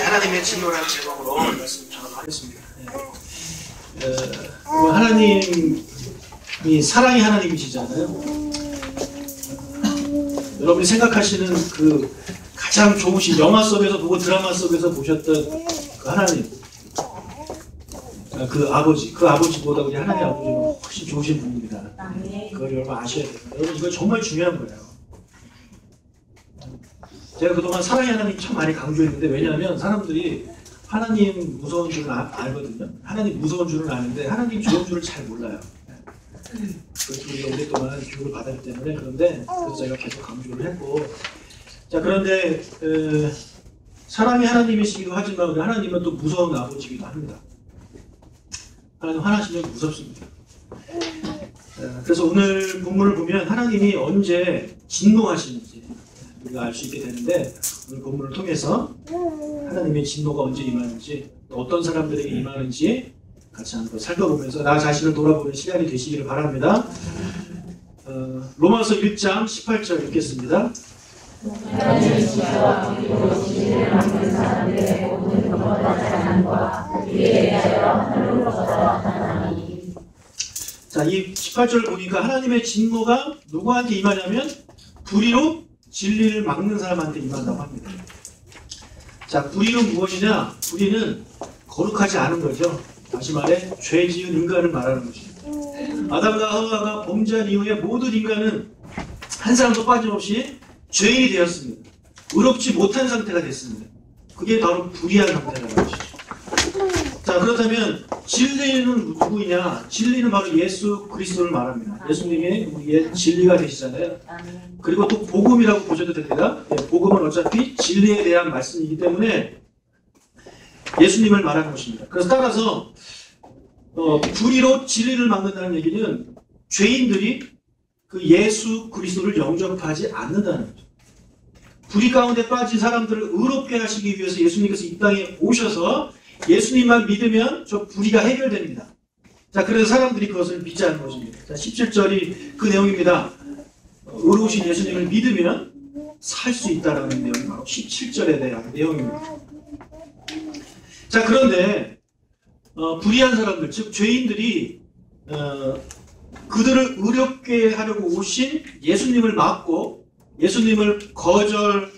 하나님의 진노라는 제목으로 말씀 전하겠습니다. 하나님이 사랑의 하나님이시잖아요. 여러분이 생각하시는 그 가장 좋으신 영화 속에서 보고 드라마 속에서 보셨던 그 하나님, 그 아버지보다 우리 하나님 아버지는 훨씬 좋으신 분입니다. 그걸 여러분 아셔야 돼요. 여러분 이거 정말 중요한 거예요. 제가 그동안 사랑의 하나님 참 많이 강조했는데, 왜냐하면 사람들이 하나님 무서운 줄은 알거든요. 하나님 무서운 줄은 아는데 하나님 좋은 줄을 잘 몰라요. 그래서 우리가 오랫동안 교육을 받았기 때문에. 그런데 그래서 제가 계속 강조를 했고, 자, 그런데 사랑의 하나님이시기도 하지만 우리 하나님은 또 무서운 아버지이기도 합니다. 하나님 화나시면 무섭습니다. 그래서 오늘 본문을 보면 하나님이 언제 진노하시는지 우리가 알 수 있게 되는데, 오늘 본문을 통해서 하나님의 진노가 언제 임하는지, 어떤 사람들에게 임하는지 같이 한번 살펴보면서 나 자신을 돌아보는 시간이 되시기를 바랍니다. 로마서 1장 18절 읽겠습니다. 자, 이 18절을 보니까 하나님의 진노가 누구한테 임하냐면 불의로 진리를 막는 사람한테 임한다고 합니다. 자, 불의는 무엇이냐? 불의는 거룩하지 않은 거죠. 다시 말해 죄 지은 인간을 말하는 것입니다. 아담과 하와가 범죄한 이후에 모든 인간은 한 사람도 빠짐없이 죄인이 되었습니다. 의롭지 못한 상태가 됐습니다. 그게 바로 불의한 상태라는 것이죠. 자, 그렇다면 진리는 누구이냐? 진리는 바로 예수 그리스도를 말합니다. 예수님이 우리의 진리가 되시잖아요. 그리고 또 복음이라고 보셔도 됩니다. 복음은 어차피 진리에 대한 말씀이기 때문에 예수님을 말하는 것입니다. 그래서 따라서 불의로 진리를 막는다는 얘기는 죄인들이 그 예수 그리스도를 영접하지 않는다는 거죠. 불의 가운데 빠진 사람들을 의롭게 하시기 위해서 예수님께서 이 땅에 오셔서 예수님만 믿으면 저 불의가 해결됩니다. 자, 그래서 사람들이 그것을 믿지 않는 것입니다. 자, 17절이 그 내용입니다. 의로우신 예수님을 믿으면 살 수 있다라는 내용이 바로 17절에 대한 내용입니다. 자, 그런데 불의한 사람들, 즉 죄인들이 그들을 의롭게 하려고 오신 예수님을 막고 예수님을 거절하고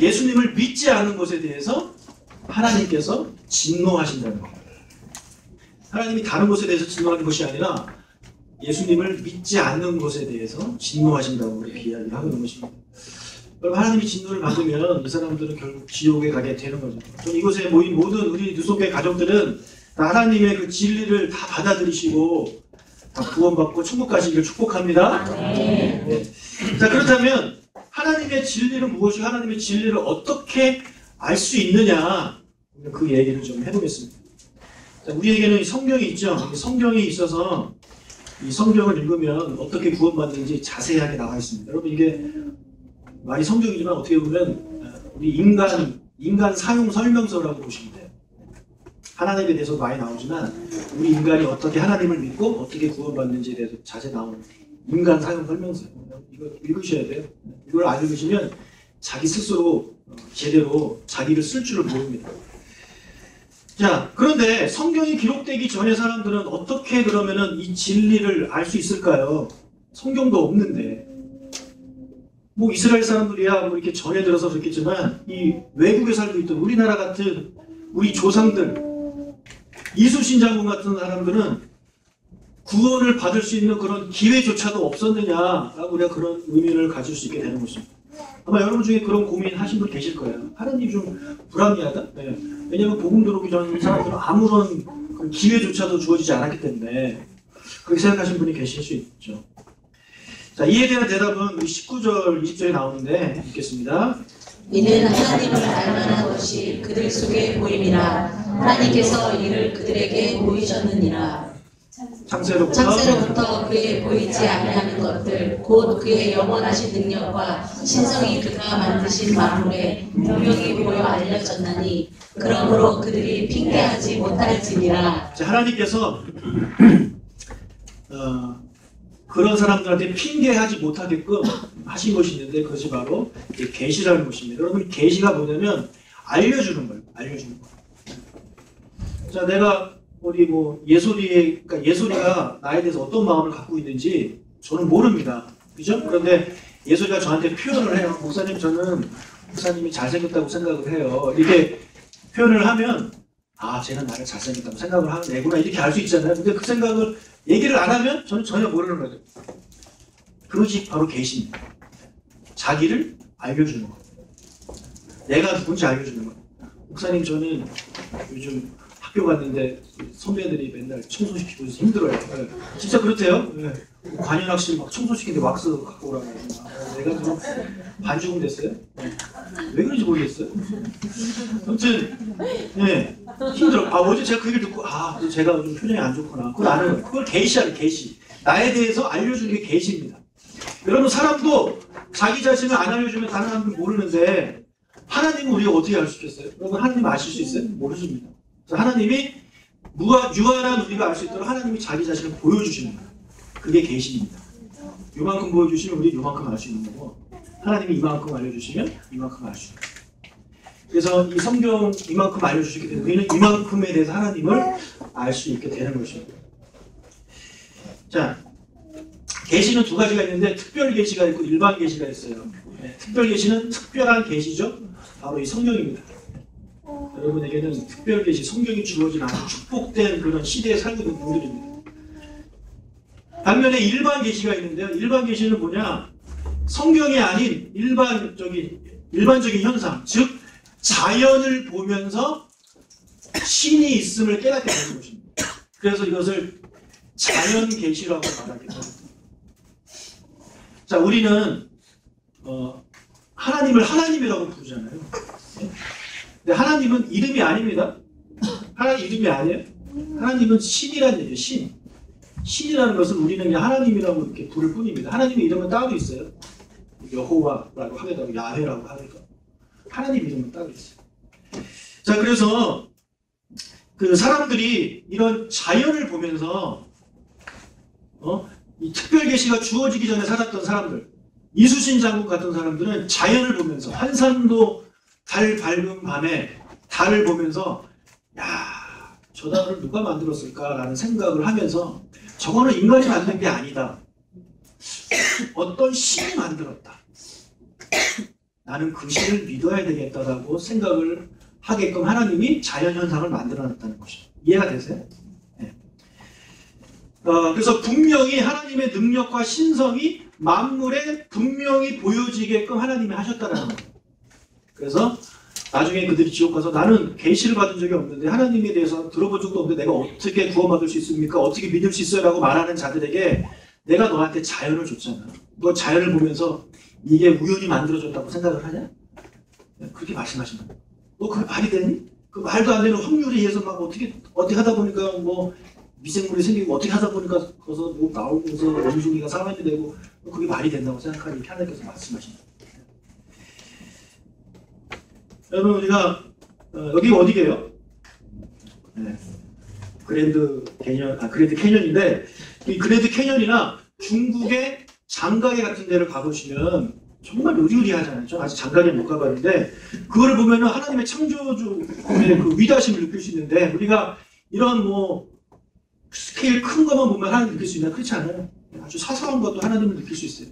예수님을 믿지 않은 것에 대해서 하나님께서 진노하신다는 겁니다. 하나님이 다른 것에 대해서 진노하는 것이 아니라 예수님을 믿지 않는 것에 대해서 진노하신다고 이렇게 이야기하고 있는 것입니다. 여러분, 하나님이 진노를 받으면 이 사람들은 결국 지옥에 가게 되는 거죠. 좀 이곳에 모인 모든 우리 누속교회 가족들은 다 하나님의 그 진리를 다 받아들이시고 다 구원받고 천국 가시기를 축복합니다. 네. 자, 그렇다면 하나님의 진리는 무엇이고 하나님의 진리를 어떻게 알 수 있느냐, 그 얘기를 좀 해보겠습니다. 자, 우리에게는 성경이 있죠. 성경에 있어서 이 성경을 읽으면 어떻게 구원받는지 자세하게 나와 있습니다. 여러분, 이게 말이 성경이지만 어떻게 보면 우리 인간 사용 설명서라고 보시면 돼요. 하나님에 대해서 많이 나오지만 우리 인간이 어떻게 하나님을 믿고 어떻게 구원받는지에 대해서 자세히 나오는 인간 사용 설명서예요. 이거 읽으셔야 돼요. 이걸 안 읽으시면 자기 스스로 제대로 자기를 쓸 줄을 모릅니다. 자, 그런데 성경이 기록되기 전에 사람들은 어떻게 그러면은 이 진리를 알 수 있을까요? 성경도 없는데. 뭐 이스라엘 사람들이야 뭐 이렇게 전해 들어서 그렇겠지만 이 외국에 살고 있던 우리나라 같은 우리 조상들, 이수신장군 같은 사람들은 구원을 받을 수 있는 그런 기회조차도 없었느냐라고 우리가 그런 의미를 가질 수 있게 되는 것입니다. 아마 여러분 중에 그런 고민하신 분 계실 거예요. 하나님이 좀 불합리하다? 네. 왜냐하면 복음 들어오기 전 사람들은 아무런 기회조차도 주어지지 않았기 때문에 그렇게 생각하시는 분이 계실 수 있죠. 자, 이에 대한 대답은 우리 19절, 20절에 나오는데 읽겠습니다. 이는 하나님을 알만한 것이 그들 속에 보임이라. 하나님께서 이를 그들에게 보이셨느니라. 창세로부터 그의 보이지 아니하는 것들 곧 그의 영원하신 능력과 신성이 그가 만드신 만물에 분명히 보여 알려졌나니 그러므로 그들이 핑계하지 못할지니라. 하나님께서 그런 사람들한테 핑계하지 못하게끔 하신 것이 있는데 그것이 바로 계시라는 것입니다. 여러분, 계시가 뭐냐면 알려주는 거예요. 알려주는 거. 자, 내가 우리 뭐 그러니까 예솔이가 나에 대해서 어떤 마음을 갖고 있는지 저는 모릅니다. 그죠? 그런데 예솔이가 저한테 표현을 해요. 목사님, 저는 목사님이 잘생겼다고 생각을 해요. 이렇게 표현을 하면 아, 쟤는 나를 잘생겼다고 생각을 하는 애구나 이렇게 알 수 있잖아요. 근데 그 생각을 얘기를 안 하면 저는 전혀 모르는 거죠. 그것이 바로 계시입니다. 자기를 알려주는 거예요. 내가 누군지 알려주는 거예요. 목사님, 저는 요즘 학교 갔는데 선배들이 맨날 청소시키고 있어서 힘들어요. 네. 진짜 그렇대요. 네. 관현악실 막 청소시키는데 왁스 갖고 오라고. 내가 좀 반죽은 됐어요. 네. 왜 그런지 모르겠어요. 아무튼 네. 힘들어. 아, 어제 제가 그 얘기를 듣고 또 제가 좀 표정이 안 좋구나. 그걸 아는 거예요. 그걸 계시하는 계시. 나에 대해서 알려주는 게 계시입니다. 여러분, 사람도 자기 자신을 안 알려주면 다른 사람들 모르는데 하나님은 우리가 어떻게 알 수 있겠어요? 여러분, 하나님 아실 수 있어요? 모르십니다. 하나님이 유한한 우리가 알 수 있도록 하나님이 자기 자신을 보여주시는 거예요. 그게 계시입니다. 요만큼 보여주시면 우리 요만큼 알 수 있는 거고, 하나님이 이만큼 알려주시면 이만큼 알 수 있는 거예요. 그래서 이 성경 이만큼 알려주시기 때문에 우리는 이만큼에 대해서 하나님을 알 수 있게 되는 것입니다. 자, 계시는 두 가지가 있는데 특별 계시가 있고 일반 계시가 있어요. 네, 특별 계시는 특별한 계시죠. 바로 이 성령입니다. 여러분에게는 특별 계시, 성경이 주어진 아주 축복된 그런 시대에 살고 있는 분들입니다. 반면에 일반 계시가 있는데요. 일반 계시는 뭐냐? 성경이 아닌 일반적인 현상, 즉 자연을 보면서 신이 있음을 깨닫게 되는 것입니다. 그래서 이것을 자연 계시라고 말하기도 합니다. 자, 우리는 하나님을 하나님이라고 부르잖아요. 근데 하나님은 이름이 아닙니다. 하나님 이름이 아니에요. 하나님은 신이라는 얘기예요. 신. 신이라는 것은 우리는 그냥 하나님이라고 이렇게 부를 뿐입니다. 하나님의 이름은 따로 있어요. 여호와라고 하기도 하고 야훼라고 하기도 하고. 하나님 이름은 따로 있어요. 자, 그래서 그 사람들이 이런 자연을 보면서 이 특별 계시가 주어지기 전에 살았던 사람들, 이수신 장군 같은 사람들은 자연을 보면서 한산도 달 밝은 밤에 달을 보면서 야, 저 달을 누가 만들었을까라는 생각을 하면서 저거는 인간이 만든 게 아니다. 어떤 신이 만들었다. 나는 그 신을 믿어야 되겠다라고 생각을 하게끔 하나님이 자연현상을 만들어놨다는 것이죠. 이해가 되세요? 네. 그래서 분명히 하나님의 능력과 신성이 만물에 분명히 보여지게끔 하나님이 하셨다는 거예요. 그래서 나중에 그들이 지옥 가서 나는 계시를 받은 적이 없는데 하나님에 대해서 들어본 적도 없는데 내가 어떻게 구원받을 수 있습니까? 어떻게 믿을 수 있어요? 라고 말하는 자들에게 내가 너한테 자연을 줬잖아. 너 자연을 보면서 이게 우연히 만들어졌다고 생각을 하냐? 그렇게 말씀하시는 거예요. 너 그게 말이 되니? 그 말도 안 되는 확률에 의해서 막 어떻게 하다 보니까 뭐 미생물이 생기고 어떻게 하다 보니까 거기서 뭐 나오면서 원숭이가 사람이 되고 그게 말이 된다고 생각하니 하나님께서 말씀하시는 거예요. 여러분, 우리가 여기 어디게요? 네. 그랜드 캐년인데 이 그랜드 캐년이나 중국의 장가게 같은 데를 가보시면 정말 의리의리하잖아요. 저는 아직 장가게 못 가봤는데 그거를 보면은 하나님의 창조주의 그 위대하심을 느낄 수 있는데 우리가 이런 뭐 스케일 큰 것만 보면 하나님 느낄 수 있나? 그렇지 않아요. 아주 사소한 것도 하나님을 느낄 수 있어요.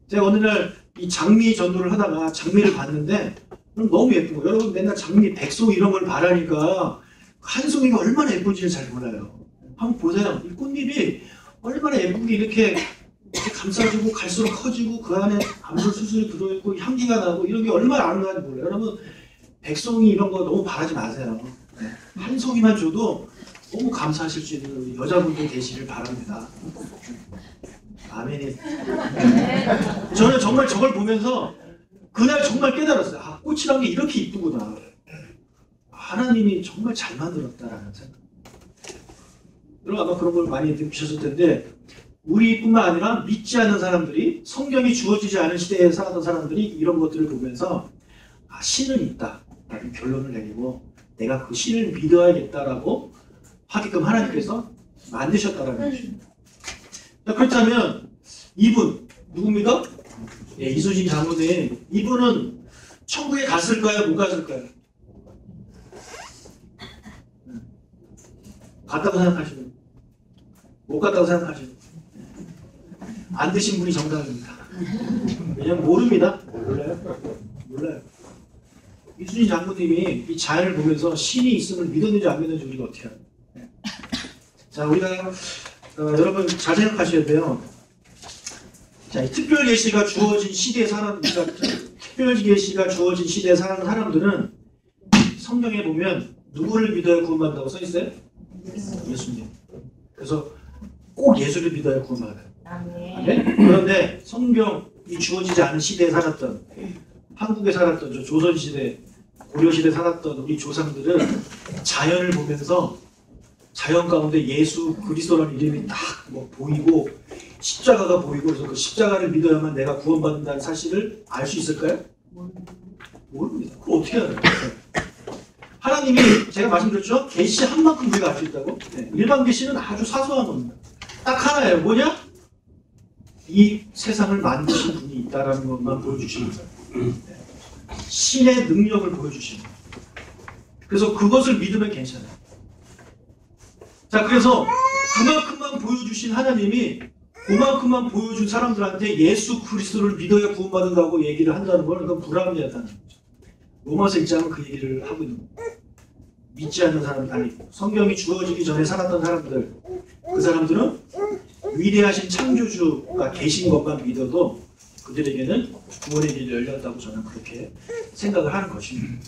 제가 어느 날 이 장미 전도를 하다가 장미를 봤는데 너무 예쁜 거예요. 여러분 맨날 장미, 백송 이런 걸 바라니까 한 송이가 얼마나 예쁜지를 잘 몰라요. 한번 보세요. 이 꽃잎이 얼마나 예쁘게 이렇게 감싸주고 갈수록 커지고 그 안에 암술 수술이 들어있고 향기가 나고 이런 게 얼마나 아름다운지 몰라요. 여러분 백송이 이런 거 너무 바라지 마세요. 한 송이만 줘도 너무 감사하실 수 있는 여자분들 되시길 바랍니다. 아멘이. 저는 정말 저걸 보면서 그날 정말 깨달았어요. 아, 꽃이란 게 이렇게 이쁘구나. 하나님이 정말 잘 만들었다라는 생각. 여러분 아마 그런 걸 많이 느끼셨을 텐데 우리뿐만 아니라 믿지 않는 사람들이 성경이 주어지지 않은 시대에 살았던 사람들이 이런 것들을 보면서 아, 신은 있다 라는 결론을 내리고 내가 그 신을 믿어야겠다라고 하게끔 하나님께서 만드셨다라는 것입니다. 그렇다면 이분 누굽니까? 예, 이수신 장군님 이분은 천국에 갔을까요? 못 갔을까요? 같다고 생각하시는, 못 같다고 생각하시는, 안 드신 분이 정답입니다. 왜냐면 모릅니다. 몰라요. 이순신 장군님이 이 자연을 보면서 신이 있음을 믿었는지 안 믿었는지 우리가 어떻게 알아요? 자, 우리가 여러분 잘 생각하셔야 돼요. 자, 이 특별 계시가 주어진 시대에 사는 특별 계시가 주어진 시대에 사는 사람들은 성경에 보면 누구를 믿어야 구원받는다고 써 있어요? 예수님. 그래서 꼭 예수를 믿어야 구원받아요. 네? 그런데 성경이 주어지지 않은 시대에 살았던, 한국에 살았던 저 조선시대, 고려시대에 살았던 우리 조상들은 자연을 보면서 자연 가운데 예수 그리스도라는 이름이 딱 뭐 보이고 십자가가 보이고, 그래서 그 십자가를 믿어야만 내가 구원받는다는 사실을 알 수 있을까요? 모릅니다. 그걸 어떻게 알아요? 하나님이 제가 말씀드렸죠? 계시 한 만큼 우리가 알 수 있다고? 네. 일반 계시는 아주 사소한 겁니다. 딱 하나예요. 뭐냐? 이 세상을 만드신 분이 있다라는 것만 보여주시는 거예요. 신의 능력을 보여주시는 거예요. 그래서 그것을 믿으면 괜찮아요. 자, 그래서 그만큼만 보여주신 하나님이 그만큼만 보여준 사람들한테 예수 그리스도를 믿어야 구원받는다고 얘기를 한다는 건 그건 불합리하다는 거죠. 로마서 1장은 그 얘기를 하고 있는 거예요. 믿지 않는 사람들, 아니 성경이 주어지기 전에 살았던 사람들, 그 사람들은 위대하신 창조주가 계신 것만 믿어도 그들에게는 구원의 길이 열렸다고 저는 그렇게 생각을 하는 것입니다.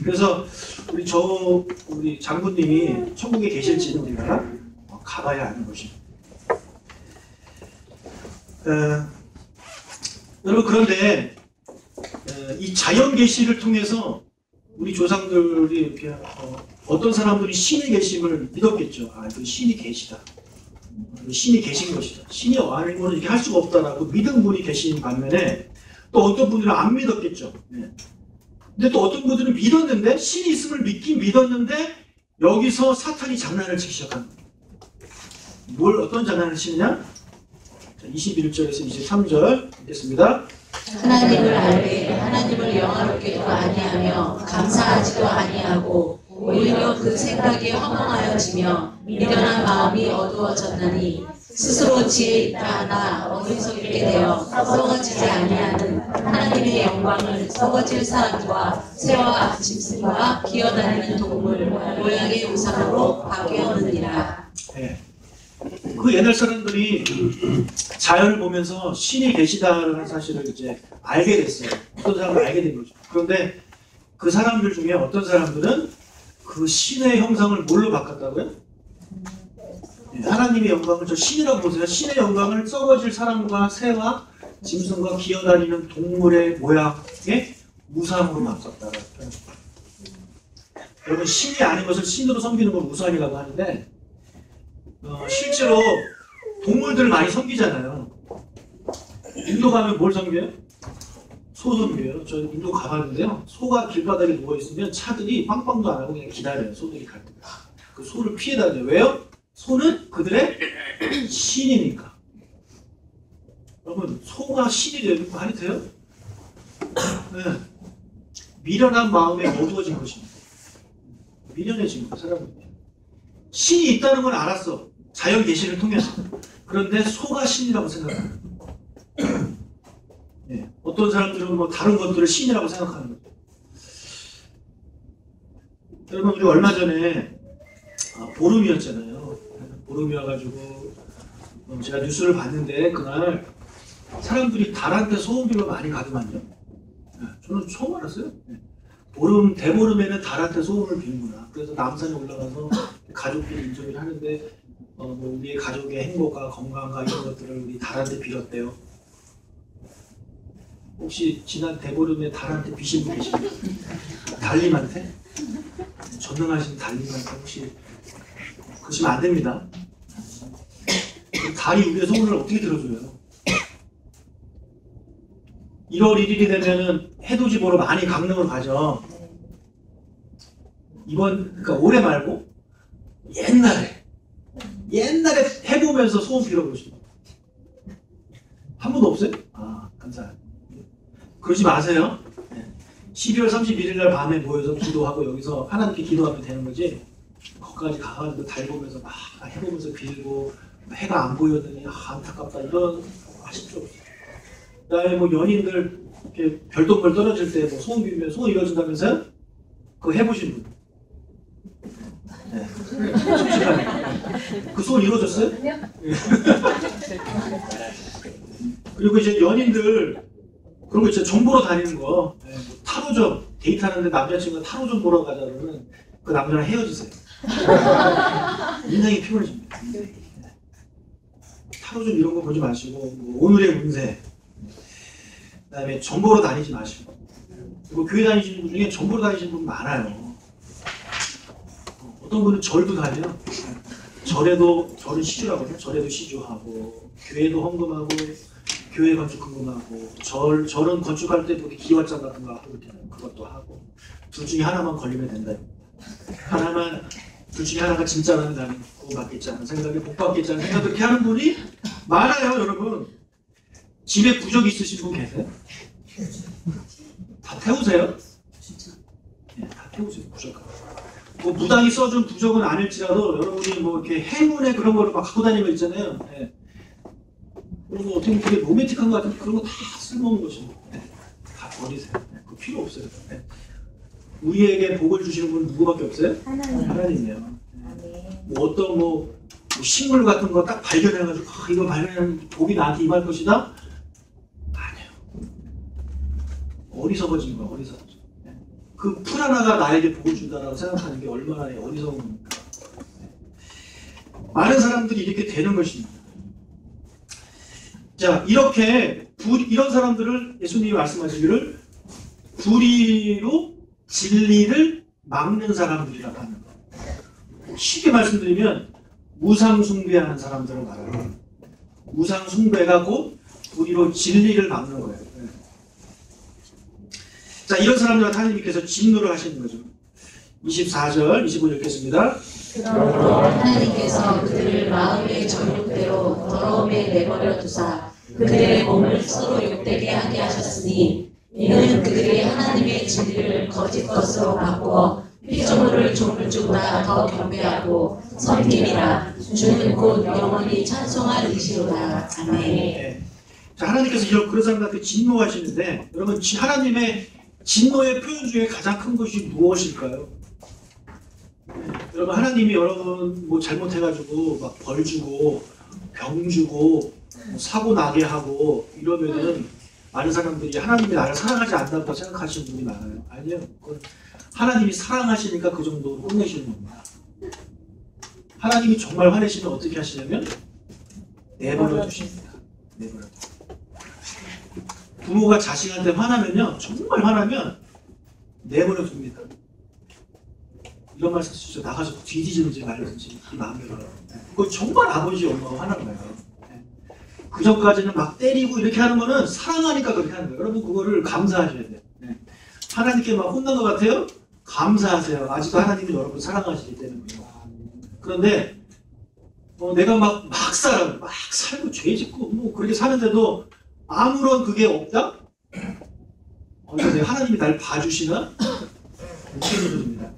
그래서 우리 장군님이 천국에 계실지는 우리가 가봐야 아는 것입니다. 여러분, 그런데 이 자연 계시를 통해서 우리 조상들이 이렇게 어떤 사람들이 신의 계심을 믿었겠죠. 아, 그 신이 계시다. 신이 계신 것이다. 신이 아니고는 이렇게 할 수가 없다라고 믿은 분이 계신 반면에 또 어떤 분들은 안 믿었겠죠. 네. 근데 또 어떤 분들은 믿었는데, 신이 있음을 믿긴 믿었는데 여기서 사탄이 장난을 치기 시작합니다. 어떤 장난을 치느냐? 21절에서 23절 읽겠습니다. 하나님을 알되 하나님을 영화롭게도 아니하며 감사하지도 아니하고 오히려 그 생각이 허망하여지며 미련한 마음이 어두워졌나니 스스로 지혜 있다 하나 어리석게 되어 썩어지지 아니하는 하나님의 영광을 썩어질 사람과 새와 짐승과 기어다니는 동물 모양의 우상으로 바뀌었느니라. 네. 그 옛날 사람들이 자연을 보면서 신이 계시다는 사실을 이제 알게 됐어요. 어떤 사람을 알게 된 거죠. 그런데 그 사람들 중에 어떤 사람들은 그 신의 형상을 뭘로 바꿨다고요? 네, 하나님의 영광을 저 신이라고 보세요. 신의 영광을 썩어질 사람과 새와 짐승과 기어다니는 동물의 모양의 우상으로 바꿨다라고 표현합니다. 여러분, 신이 아닌 것을 신으로 섬기는 걸 우상이라고 하는데 실제로 동물들을 많이 섬기잖아요. 인도 가면 뭘 섬겨요? 소 섬겨요. 저 인도 가봤는데요. 소가 길바닥에 누워있으면 차들이 빵빵도 안 하고 그냥 기다려요. 소들이 갈 때. 그 소를 피해 다녀요. 왜요? 소는 그들의 신이니까. 여러분, 소가 신이 되는 거 말이 돼요? 네. 미련한 마음에 어두워진 것입니다. 미련해진 거, 사람은. 신이 있다는 건 알았어. 자연 계시를 통해서. 그런데 소가 신이라고 생각하는 거예요. 네. 어떤 사람들은 뭐 다른 것들을 신이라고 생각하는 거죠. 여러분, 우리 얼마 전에 보름이었잖아요. 보름이어가지고 제가 뉴스를 봤는데 그날 사람들이 달한테 소원비로 많이 가더만요. 네. 저는 처음 알았어요. 네. 대보름에는 달한테 소원을 비는구나. 그래서 남산에 올라가서 가족끼리 인정을 하는데 뭐 우리의 가족의 행복과 건강과 이런 것들을 우리 달한테 빌었대요. 혹시 지난 대보름에 달한테 비신 분 계십니까? 달님한테? 전능하신 달님한테 혹시 그러시면 안 됩니다. 달이 우리의 소원을 어떻게 들어줘요? 1월 1일이 되면은 해돋이 보러 많이 강릉을 가죠. 그러니까 올해 말고 옛날에 해보면서 소원 빌어보시고 한 번도 없어요? 아, 감사해요. 그러지 마세요. 12월 31일 날 밤에 모여서 기도하고 여기서 하나님께 기도하면 되는 거지. 거기까지 가가지고 달 보면서 막 해보면서 빌고 해가 안 보였더니 안타깝다 이런 아쉽죠. 그다음에 뭐 연인들 이렇게 별똥별 떨어질 때 뭐 소원 빌면 소원 이루어진다면서요? 그거 해보신 분? 네. 그 소원 이루어졌어요? 그리고 이제 연인들 그런 거 있죠. 정 보러 다니는 거. 네, 뭐 타로점 데이트하는데 남자친구가 타로점 보러 가자 그러면 그 남자랑 헤어지세요. 인생이 피곤해집니다. 네. 타로점 이런 거 보지 마시고 뭐 오늘의 운세 그다음에 정 보러 다니지 마시고 그리고 교회 다니시는 분 중에 정 보러 다니시는 분 많아요. 어떤 분은 절도 다녀요. 절은 시주라거든요. 절에도 시주하고 교회도 헌금하고 교회 건축 헌금하고 절은 건축할 때 보기 기와장 같은 거 하고 그것도 하고 둘 중에 하나만 걸리면 된다. 둘 중에 하나가 진짜라는 나는 복 받겠지 않은 생각에 복 받겠지 않은 생각 그렇게 하는 분이 많아요, 여러분. 집에 부적 있으신 분 계세요? 다 태우세요? 네, 다 태우세요, 부적. 뭐 무당이 써준 부적은 아닐지라도 여러분이 뭐 이렇게 행운에 그런 거를 막 갖고 다니는 거 있잖아요. 네. 그런 거 어떻게 보면 되게 로맨틱한 거 같은데 그런 거 다 쓸모없는 것입니다. 네. 다 버리세요. 네. 그거 필요 없어요. 네. 우리에게 복을 주시는 분은 누구밖에 없어요? 하나님이에요. 네. 뭐 어떤 뭐 식물 같은 거 딱 발견해가지고 이거 발견하면 복이 나한테 임할 것이다? 아니에요. 어리석어진 거야, 어리석어진 거. 네. 그 풀 하나가 나에게 복을 준다라고 생각하는 게 얼마나 어리석은 겁니까? 네. 많은 사람들이 이렇게 되는 것입니다. 자, 이런 사람들을 예수님이 말씀하시기를 불의로 진리를 막는 사람들이라고 하는 거예요. 쉽게 말씀드리면 무상숭배하는 사람들을 말하는 무상숭배가 곧 불의로 진리를 막는 거예요. 자, 이런 사람들한테 하나님께서 진노를 하시는 거죠. 24절, 25절 읽겠습니다. 그러므로 하나님께서 그들을 마음의 정욕대로 더러움에 내버려 두사 그들의 몸을 서로 욕되게 하게 하셨으니 이는 그들이 하나님의 진리를 거짓 것으로 바꾸어 피조물을 조물주보다 더 경배하고 섬김이라 주는 곧 영원히 찬송할 이시로다. 아멘. 네. 자, 하나님께서 그런 사람들한테 진노하시는데 여러분 하나님의 진노의 표현 중에 가장 큰 것이 무엇일까요? 여러분 하나님이 여러분 뭐 잘못해가지고 막 벌 주고 병 주고 사고 나게 하고 이러면은 많은 사람들이 하나님이 나를 사랑하지 않는다고 생각하시는 분이 많아요. 아니요. 하나님이 사랑하시니까 그 정도로 혼내시는 겁니다. 하나님이 정말 화내시면 어떻게 하시냐면 내버려 두십니다. 내버려 두십니다. 부모가 자식한테 화나면요. 정말 화나면 내버려 둡니다. 이런 말씀 쓰죠. 나가서 뒤지든지 말든지 이 마음대로. 그거 정말 아버지 엄마가 화나는 거예요. 그 전까지는 막 때리고 이렇게 하는 거는 사랑하니까 그렇게 하는 거예요. 여러분 그거를 감사하셔야 돼요. 하나님께 막 혼난 것 같아요? 감사하세요. 아직도 하나님이 여러분 사랑하시기 때문에. 그런데 내가 막 살고 죄 짓고 뭐 그렇게 사는데도 아무런 그게 없다? 하나님이 날 봐주시나? 웃기는 소리입니다.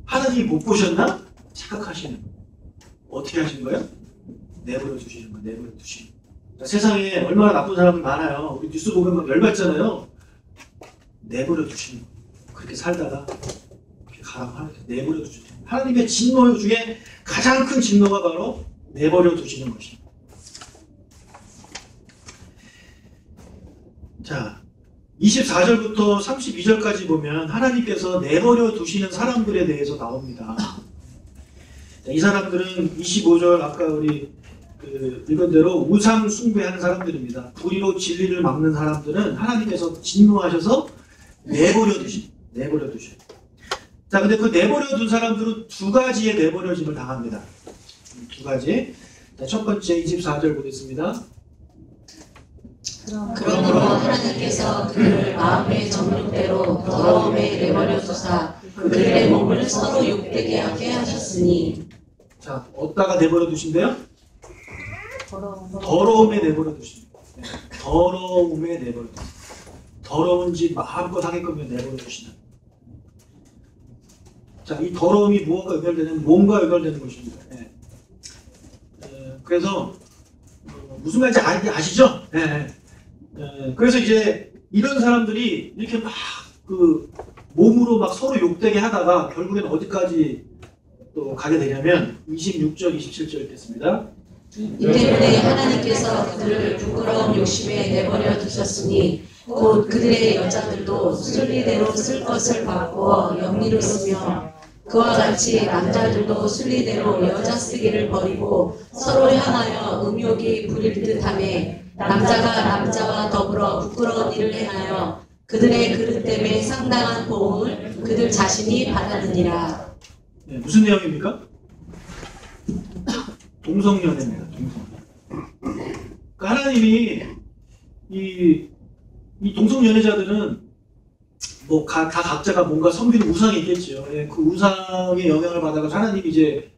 하나님이 못 보셨나? 착각하시는 거예요. 어떻게 하신 거예요? 내버려 두시는 거예요. 내버려 두시는 거예요. 세상에 얼마나 나쁜 사람이 많아요. 우리 뉴스 보면 막 열받잖아요. 내버려 두시는 거예요. 그렇게 살다가 이렇게 가라고 하는 거예요. 내버려 두시는 거예요. 하나님의 진노 중에 가장 큰 진노가 바로 내버려 두시는 것입니다. 자, 24절부터 32절까지 보면 하나님께서 내버려 두시는 사람들에 대해서 나옵니다. 자, 이 사람들은 25절 아까 우리 읽은 대로 우상 숭배하는 사람들입니다. 불의로 진리를 막는 사람들은 하나님께서 진노하셔서 내버려 두십니다. 내버려 두셔요. 자, 근데 그 내버려 둔 사람들은 두 가지의 내버려짐을 당합니다. 두 가지. 자, 첫 번째 24절 보겠습니다. 그러므로 하나님께서 그들을 마음의 정욕대로 더러움에 내버려 두사 그들의 몸을 서로 욕되게 하게 하셨으니. 자, 어디다가 내버려 두신대요? 더러움에 내버려 두십니다. 더러움에 내버려 두십니다. 더러운 짓 마음껏 하게끔 내버려 두시는. 자, 이 더러움이 무엇과 연결되냐면 몸과 연결되는 것입니다. 예. 그래서 무슨 말인지 아시죠? 예. 그래서 이제 이런 사람들이 이렇게 막 그 몸으로 막 서로 욕되게 하다가 결국엔 어디까지 또 가게 되냐면 26절, 27절 읽겠습니다. 이 때문에 하나님께서 그들을 부끄러운 욕심에 내버려 두셨으니 곧 그들의 여자들도 순리대로 쓸 것을 바꾸어 영리로 쓰며 그와 같이 남자들도 순리대로 여자 쓰기를 버리고 서로 향하여 음욕이 부릴 듯하며 남자가 남자와 더불어 부끄러운 일을 행하여 그들의 그릇 때문에 상당한 보응을 그들 자신이 받았느니라. 네, 무슨 내용입니까? 동성연애입니다. 동성연애. 그러니까 하나님이 이 동성연애자들은 뭐 다 각자가 뭔가 섬기는 우상이 있겠죠. 예, 그 우상의 영향을 받아서 하나님이 이제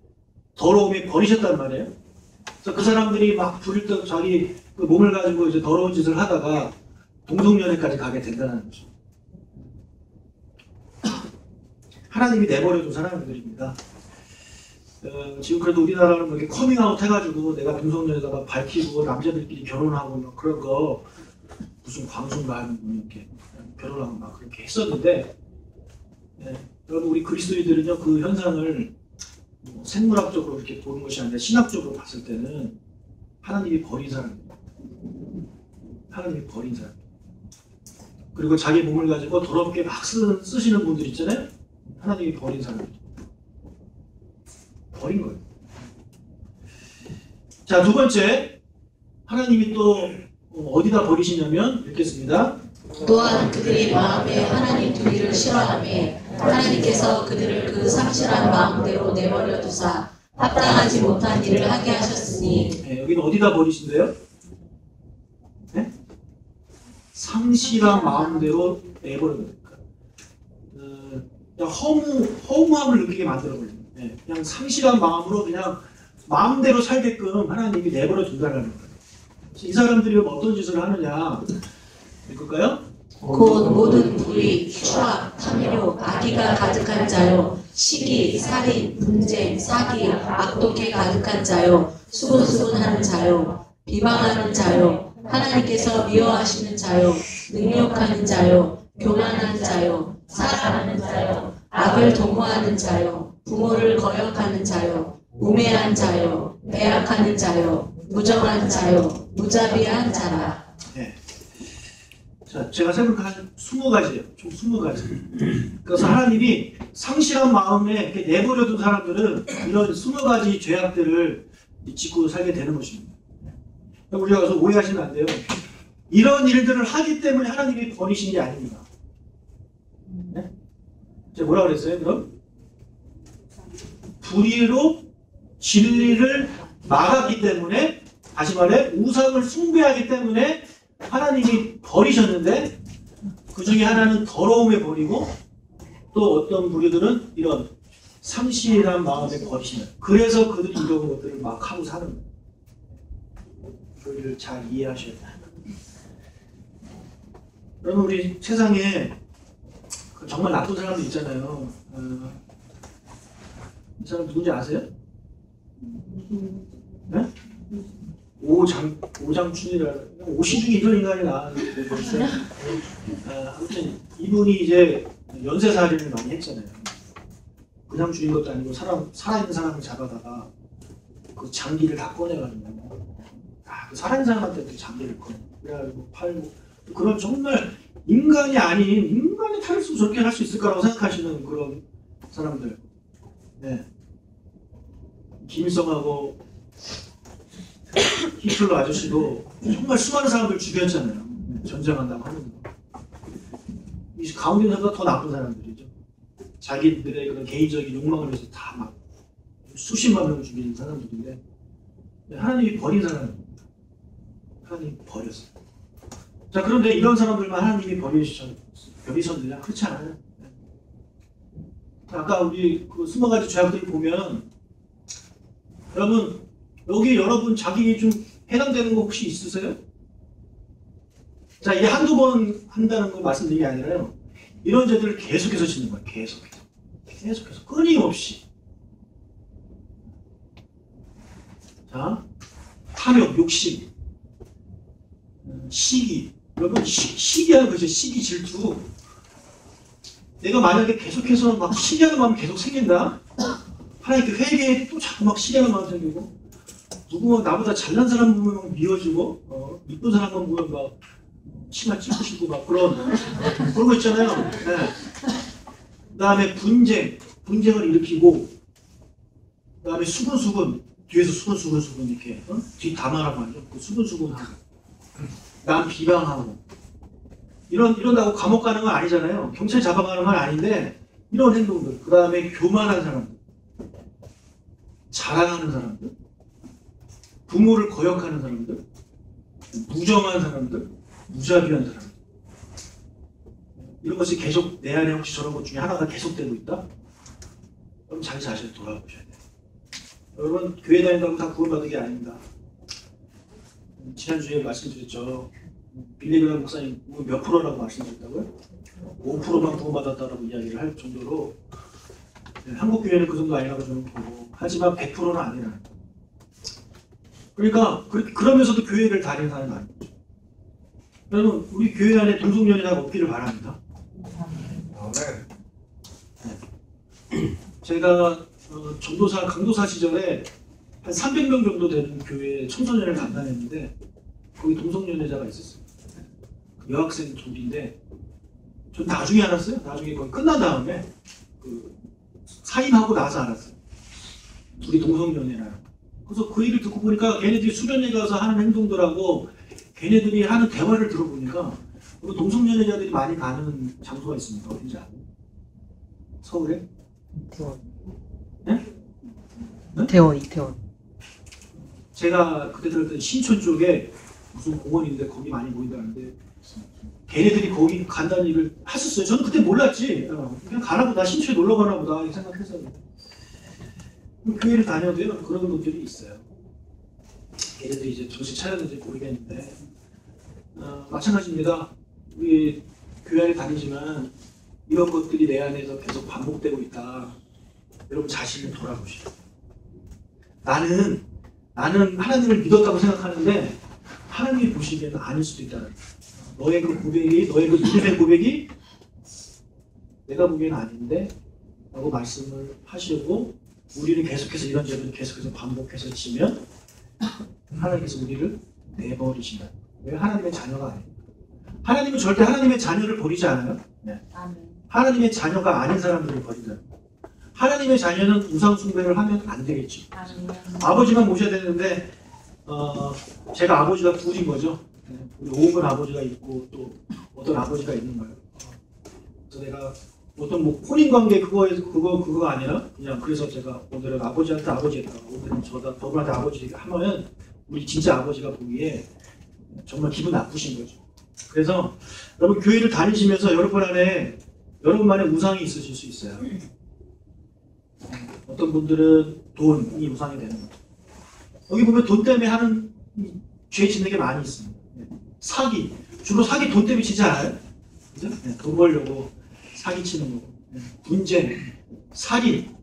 더러움에 버리셨단 말이에요. 그래서 그 사람들이 막 부릴 때 자기 그 몸을 가지고 이제 더러운 짓을 하다가 동성연애까지 가게 된다는 거죠. 하나님이 내버려둔 사람들입니다. 지금 그래도 우리나라는 이렇게 커밍아웃 해가지고 내가 동성연애다가 밝히고 남자들끼리 결혼하고 막 그런 거 무슨 광순반 이렇게 결혼하고 막 그렇게 했었는데, 여러분 우리 그리스도인들은요 그 현상을 뭐 생물학적으로 이렇게 보는 것이 아니라 신학적으로 봤을 때는 하나님이 버린 사람입니다. 하나님이 버린 사람. 그리고 자기 몸을 가지고 더럽게 막 쓰시는 분들 있잖아요. 하나님이 버린 사람입니다. 버린 거예요. 자, 두 번째, 하나님이 또 어디다 버리시냐면 읽겠습니다. 또한 그들이 마음에 하나님 두기를 싫어하며 하나님께서 그들을 그 상실한 마음대로 내버려 두사 합당하지 못한 일을 하게 하셨으니. 네, 여기는 어디다 버리신대요? 네? 상실한 마음대로 내버려 두니까. 그냥 허무함을 느끼게 만들어버립니다. 네, 그냥 상실한 마음으로 그냥 마음대로 살게끔 하나님이 내버려 둔다는 거예요. 이 사람들이 어떤 짓을 하느냐 읽을까요? 곧 모든 불의, 추악, 탐욕, 악의가 가득한 자요, 시기, 살인, 분쟁, 사기, 악독해 가득한 자요, 수군수군하는 자요, 비방하는 자요, 하나님께서 미워하시는 자요, 능욕하는 자요, 교만한 자요, 사랑하는 자요, 악을 도모하는 자요, 부모를 거역하는 자요, 우매한 자요, 배약하는 자요, 무정한 자요, 무자비한 자라. 네. 자, 제가 생각한 한 20가지예요. 총 20가지. 그래서 하나님이 상실한 마음에 이렇게 내버려둔 사람들은 이런 20가지 죄악들을 짓고 살게 되는 것입니다. 우리가 가서 오해하시면 안 돼요. 이런 일들을 하기 때문에 하나님이 버리신 게 아닙니다. 네? 제가 뭐라 그랬어요, 그럼? 불의로 진리를 막았기 때문에, 다시 말해 우상을 숭배하기 때문에 하나님이 버리셨는데, 그 중에 하나는 더러움에 버리고 또 어떤 부류들은 이런 상실한 마음에 버리시는. 그래서 그들이 이런 것들을 막 하고 사는 거예요. 그걸 잘 이해하셔야 돼요. 여러분 우리 세상에 정말 나쁜 사람들 있잖아요. 이 사람 누군지 아세요? 네? 오장춘이라는 오신 중에 이런 인간이 나왔는데 아무튼 이분이 이제 연쇄살인을 많이 했잖아요. 그냥 죽인 것도 아니고 살아있는 사람을 잡아다가 그 장기를 다 꺼내가지고 그 살아있는 사람한테 그 장기를 꺼내 그래가지고 팔고 그런 정말 인간이 아닌 인간이 탈수 저렇게 할 수 있을까라고 생각하시는 그런 사람들. 네. 김일성하고 히틀러 아저씨도 정말 수많은 사람들 죽였잖아요. 전쟁한다고 하는 거. 이 가운데 있는 더 나쁜 사람들이죠. 자기들의 그런 개인적인 욕망을 위해서 다 막 수십만 명을 죽이는 사람들인데 하나님이 버린 사람입니다. 하나님이 버렸어요. 자, 그런데 이런 사람들만 하나님이 버리셨느냐? 그렇지 않아요. 아까 우리 그 20가지 죄악들 보면 여러분 여기 여러분 자기 좀 해당되는 거 혹시 있으세요? 자, 이게 한두 번 한다는 거 말씀드린 게 아니라요. 이런 죄들을 계속해서 짓는 거예요. 계속해서. 계속해서 끊임없이. 자, 탐욕, 욕심, 시기. 여러분 시기하는 거죠. 시기, 질투. 내가 만약에 계속해서 막 시기하는 마음이 계속 생긴다. 하나님께 회개에 또 자꾸 막 시기하는 마음이 생기고, 누구 나보다 잘난 사람 보면 막 미워지고, 이쁜 사람만 보면 막 치마 찢고 싶고 막 그런 거 있잖아요. 네. 그다음에 분쟁을 일으키고, 그다음에 수근수근 뒤에서 수근수근 이렇게 뒤 담아라고 하죠. 그 수근수근하고, 남 비방하고, 이런다고 감옥 가는 건 아니잖아요. 경찰 잡아가는 건 아닌데 이런 행동들. 그다음에 교만한 사람들, 자랑하는 사람들, 부모를 거역하는 사람들, 무정한 사람들, 무자비한 사람들. 이런 것이 계속 내 안에 혹시 저런 것 중에 하나가 계속되고 있다? 그럼 자기 자신을 돌아보셔야 돼요. 여러분, 교회 다닌다고 다 구원받은 게 아닙니다. 지난주에 말씀드렸죠. 빌리그람 목사님 몇 프로라고 말씀드렸다고요? 5%만 구원받았다라고 이야기를 할 정도로, 한국 교회는 그 정도 아니라고 저는 보고, 하지만 100%는 아니라는 거예요. 그러니까 그러면서도 교회를 다니는 사람은 아니죠. 여러분, 우리 교회 안에 동성연애가 없기를 바랍니다. 제가 전도사, 강도사 시절에 한 300명 정도 되는 교회 청소년을 담당했는데 거기 동성연애자가 있었어요. 여학생 둘인데 전 나중에 알았어요. 나중에 거의 끝난 다음에 사임하고 나서 알았어요. 둘이 동성연애라는. 그래서 그 일을 듣고 보니까 걔네들이 수련회 가서 하는 행동들하고 걔네들이 하는 대화를 들어보니까 동성연애자들이 많이 가는 장소가 있습니다. 어딘지 아세요? 서울에? 이태원. 네? 이태원. 제가 그때 들었던 신촌 쪽에 무슨 공원인데 거기 많이 모인다는데 걔네들이 거기 간다는 일을 하셨어요. 저는 그때 몰랐지. 그냥 가나 보다, 신촌에 놀러 가나 보다 이렇게 생각해서. 교회를 다녀도요, 그런 것들이 있어요. 걔네들이 이제 정신 차렸는지 모르겠는데, 마찬가지입니다. 우리 교회 안에 다니지만 이런 것들이 내 안에서 계속 반복되고 있다. 여러분 자신을 돌아보시오. 나는 하나님을 믿었다고 생각하는데 하나님이 보시기에는 아닐 수도 있다는 거예요. 너의 그 고백이, 너의 그 믿음의 고백이 내가 보기에는 아닌데 라고 말씀을 하시고, 우리는 계속해서 이런 죄를 계속해서 반복해서 지면 하나님께서 우리를 내버리신다. 왜? 하나님의 자녀가 아닙니다. 하나님은 절대 하나님의 자녀를 버리지 않아요. 네. 하나님의 자녀가 아닌 사람들을 버린다. 하나님의 자녀는 우상 숭배를 하면 안 되겠죠. 아버지만 모셔야 되는데 제가 아버지가 둘인 거죠. 우리 오은 아버지가 있고 또 어떤 아버지가 있는 거예요. 그래서 내가 어떤 뭐 혼인 관계 그거가 아니라 그냥 그래서 제가 오늘은 아버지한테 아버지 했다가 오늘은 저분한테 아버지 하면 우리 진짜 아버지가 보기에 정말 기분 나쁘신 거죠. 그래서 여러분 교회를 다니시면서 여러분 안에 여러분만의 우상이 있으실 수 있어요. 어떤 분들은 돈이 우상이 되는 거죠. 여기 보면 돈 때문에 하는 죄 짓는 게 많이 있습니다. 사기, 주로 사기 돈 때문에 치지 않아요? 그죠? 돈 벌려고 사기치는 거고, 분쟁, 살인.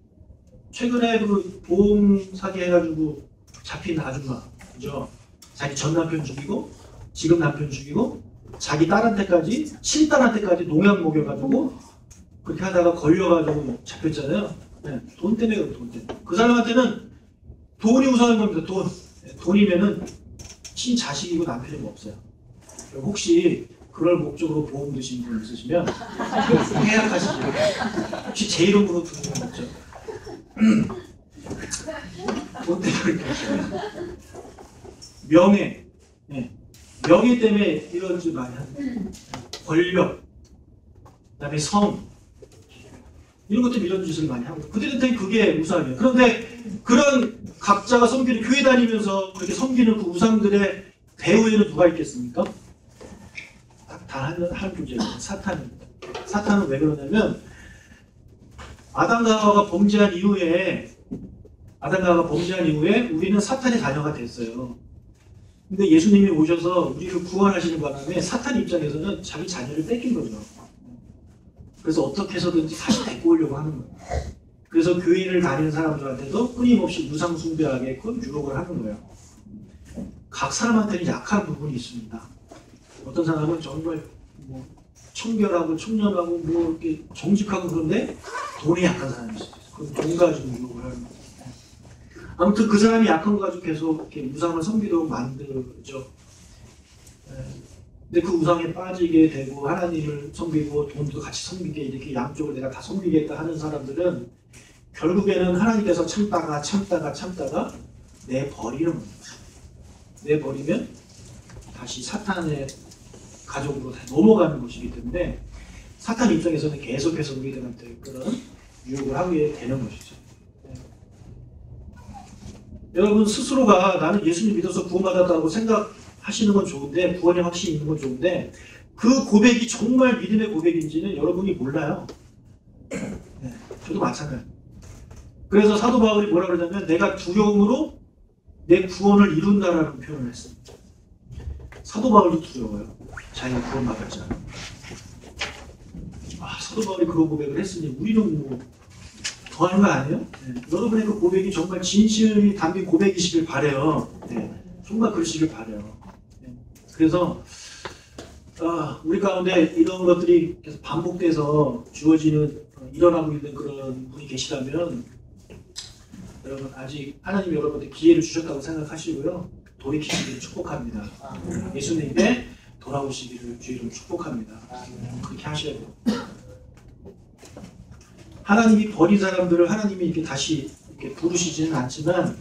최근에 그 보험 사기 해가지고 잡힌 아줌마, 그죠? 자기 전 남편 죽이고, 지금 남편 죽이고, 자기 딸한테까지, 친딸한테까지 농약 먹여가지고 그렇게 하다가 걸려가지고 잡혔잖아요. 돈 때문에 그래요, 돈 때문에. 그 사람한테는 돈이 우선인 겁니다. 돈이면은 친자식이고 남편이 뭐 없어요. 혹시 그럴 목적으로 보험 드신 분 있으시면 해약하시죠. 혹시 제 이름으로 드는 건 없죠? 돈 때문에 그렇게 하시죠. 명예. 명예 때문에 이런 짓 많이 하는. 권력. 그다음에 성. 이런 것들 이런 짓을 많이 하고. 그들한테는 그게 우상이에요. 그런데 그런 각자가 섬기는, 교회 다니면서 그렇게 섬기는 그 우상들의 배후에는 누가 있겠습니까? 단 한 존재입니다. 사탄입니다. 사탄은 왜 그러냐면 아담과 하와가 범죄한 이후에 우리는 사탄의 자녀가 됐어요. 근데 예수님이 오셔서 우리를 구원하시는 바람에 사탄 입장에서는 자기 자녀를 뺏긴 거죠. 그래서 어떻게 해서든지 다시 데리고 오려고 하는 거예요. 그래서 교회를 다니는 사람들한테도 끊임없이 우상 숭배하게끔 유혹을 하는 거예요. 각 사람한테는 약한 부분이 있습니다. 어떤 사람은 정말 뭐 청결하고 청렴하고 뭐 이렇게 정직하고 그런데 돈이 약한 사람이 있어요. 그럼 돈 가지고 유혹을 하는 거예요. 아무튼 그 사람이 약한 거 가지고 계속 이렇게 우상을 섬기도록 만들죠. 근데 그 우상에 빠지게 되고 하나님을 섬기고 돈도 같이 섬기게 이렇게 양쪽을 내가 다 섬기겠다 하는 사람들은 결국에는 하나님께서 참다가 내버리는 겁니다. 내버리면 다시 사탄의 가족으로 넘어가는 것이기 때문에 사탄 입장에서는 계속해서 우리들한테 그런 유혹을 하게 되는 것이죠. 여러분 스스로가 나는 예수님 믿어서 구원받았다고 생각하시는 건 좋은데, 구원의 확신이 있는 건 좋은데 그 고백이 정말 믿음의 고백인지는 여러분이 몰라요. 저도 마찬가지예요. 그래서 사도 바울이 뭐라 그러냐면 내가 두려움으로 내 구원을 이룬다라는 표현을 했어요. 사도 바울도 두려워요. 자기가 구원받았지 않아요. 사도 바울이 그런 고백을 했으니 우리는 뭐 더하는 거 아니에요? 여러분의 그 고백이 정말 진실이 담긴 고백이시길 바래요. 정말 그러시길 바래요. 그래서 우리 가운데 이런 것들이 계속 반복돼서 주어지는 일어나고 있는 그런 분이 계시다면 여러분 아직 하나님 여러분한테 기회를 주셨다고 생각하시고요. 돌이키시기를 축복합니다. 예수님의 돌아오시기를 주의로 축복합니다. 그렇게 하셔야 돼요. 하나님이 버린 사람들을 하나님이 이렇게 다시 이렇게 부르시지는 않지만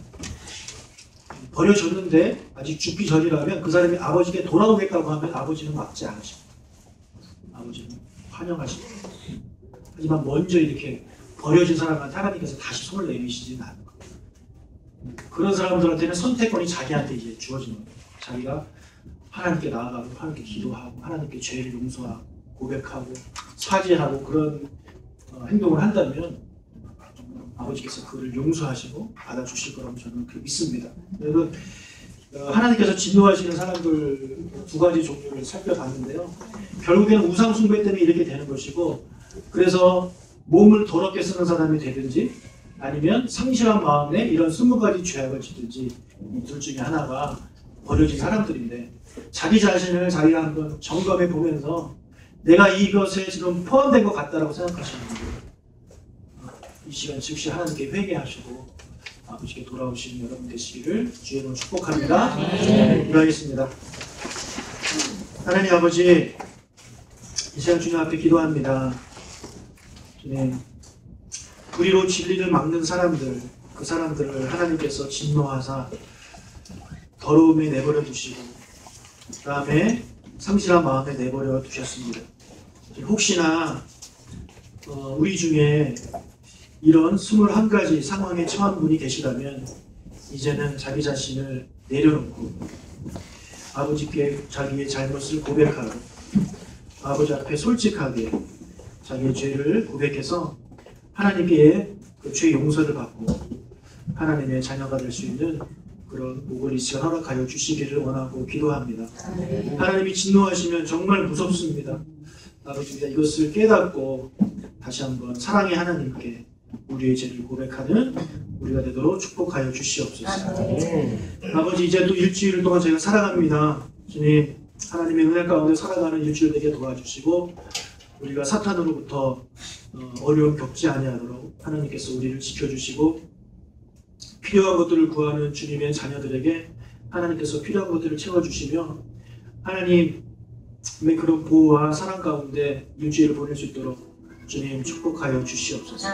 버려졌는데 아직 죽기 전이라면 그 사람이 아버지께 돌아오겠다고 하면 아버지는 막지 않으십니다. 아버지는 환영하십니다. 하지만 먼저 이렇게 버려진 사람한테 하나님께서 다시 손을 내미시지는 않는 거예요. 그런 사람들한테는 선택권이 자기한테 이제 주어지는 거예요. 자기가 하나님께 나아가고 하나님께 기도하고 하나님께 죄를 용서하고 고백하고 사죄하고 그런 행동을 한다면 아버지께서 그를 용서하시고 받아주실 거라고 저는 그렇게 믿습니다. 여러분 하나님께서 진노하시는 사람들 두 가지 종류를 살펴봤는데요. 결국에는 우상 숭배 때문에 이렇게 되는 것이고, 그래서 몸을 더럽게 쓰는 사람이 되든지 아니면 상실한 마음에 이런 20가지 죄악을 짓든지 이 둘 중에 하나가 버려진 사람들인데, 자기 자신을 자기가 한번 점검해 보면서 내가 이것에 지금 포함된 것 같다라고 생각하시는 분들 이 시간 즉시 하나님께 회개하시고 아버지께 돌아오시는 여러분 되시기를 주의 이름으로 축복합니다. 기도하겠습니다. 하나님 아버지, 이 시간 주님 앞에 기도합니다. 주님, 불의로 진리를 막는 사람들, 그 사람들을 하나님께서 진노하사 더러움에 내버려 두시고 그 다음에 상실한 마음에 내버려 두셨습니다. 혹시나 우리 중에 이런 21가지 상황에 처한 분이 계시다면 이제는 자기 자신을 내려놓고 아버지께 자기의 잘못을 고백하고 아버지 앞에 솔직하게 자기의 죄를 고백해서 하나님께 그 죄 용서를 받고 하나님의 자녀가 될 수 있는 그런 복을 이 시간 허락하여 주시기를 원하고 기도합니다. 하나님이 진노하시면 정말 무섭습니다. 아버지, 우리가 이것을 깨닫고 다시 한번 사랑의 하나님께 우리의 죄를 고백하는 우리가 되도록 축복하여 주시옵소서. 아버지, 이제 또 일주일 동안 저희가 살아갑니다. 주님, 하나님의 은혜 가운데 살아가는 일주일 되게 도와주시고 우리가 사탄으로부터 어려움 겪지 아니하도록 하나님께서 우리를 지켜주시고 필요한 것들을 구하는 주님의 자녀들에게 하나님께서 필요한 것들을 채워주시며 하나님의 그런 보호와 사랑 가운데 일주일을 보낼 수 있도록 주님 축복하여 주시옵소서.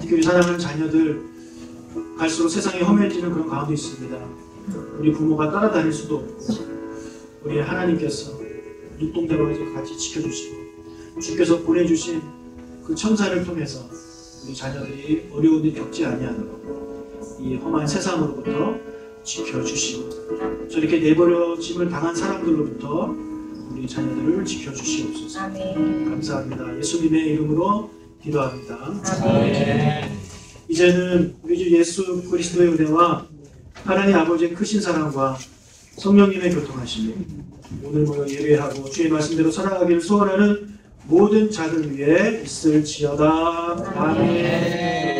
특히 사랑하는 자녀들 갈수록 세상이 험해지는 그런 가운데 있습니다. 우리 부모가 따라다닐 수도 없고 우리 하나님께서 눈동자로 같이 지켜주시고 주께서 보내주신 그 천사를 통해서 우리 자녀들이 어려운 일 겪지 아니하도록 이 험한 세상으로부터 지켜주시고 저렇게 내버려짐을 당한 사람들로부터 우리 자녀들을 지켜주시옵소서. 감사합니다. 예수님의 이름으로 기도합니다. 이제는 우리 주 예수 그리스도의 은혜와 하나님 아버지의 크신 사랑과 성령님의 교통하심이 오늘 모여 예배하고 주의 말씀대로 살아가기를 소원하는 모든 자들 위해 있을지어다. 아멘.